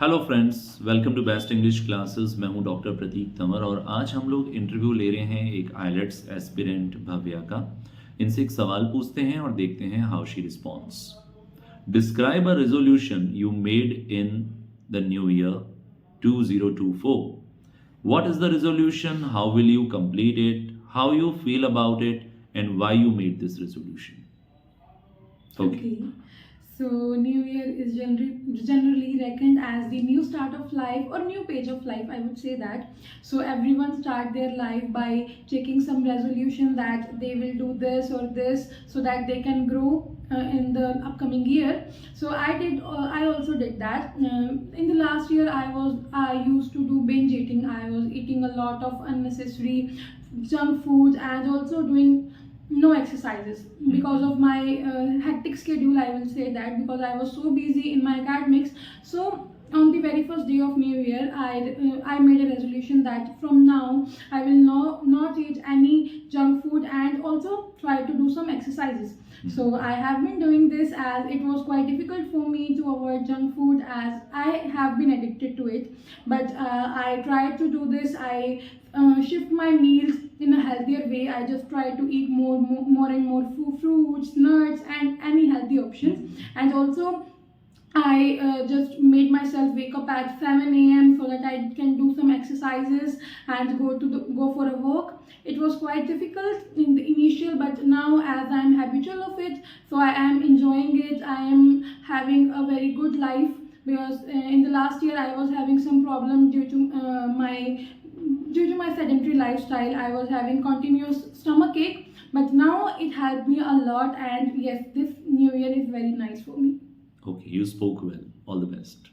Hello friends, welcome to best English classes. मैं हूं doctor प्रतीक तंवर और आज हम लोग इंटरव्यू ले रहे हैं एक आइलेट्स एस्पिरेंट भव्या का। इनसे एक सवाल पूछते हैं और देखते हैं how she responds. Describe a resolution you made in the new year 2024. What is the resolution? How will you complete it? How you feel about it? And why you made this resolution? Okay. So New Year is generally reckoned as the new start of life or new page of life. I would say that. So everyone start their life by taking some resolution that they will do this or this so that they can grow in the upcoming year. So I did. I also did that. In the last year, I used to do binge eating. I was eating a lot of unnecessary junk food and also doing no exercises because of my hectic schedule. I will say that because I was so busy in my academics. So on the very first day of new year, I made a resolution that from now I will not eat any junk food and also try to do some exercises. So I have been doing this as it was quite difficult for me to avoid junk food as I have been addicted to it. But I tried to do this. I shift my meals in a healthier way. I just try to eat more and more fruits, nuts, and any healthy options. And also, I just made myself wake up at 7 a.m. so that I can do some exercises and go for a walk. It was quite difficult in the initial, but now as I am habitual of it, so I am enjoying it. I am having a very good life because in the last year I was having some problem due to my sedentary lifestyle. I was having continuous stomach ache, but now it helped me a lot. And yes, this new year is very nice for me. Okay, you spoke well. All the best.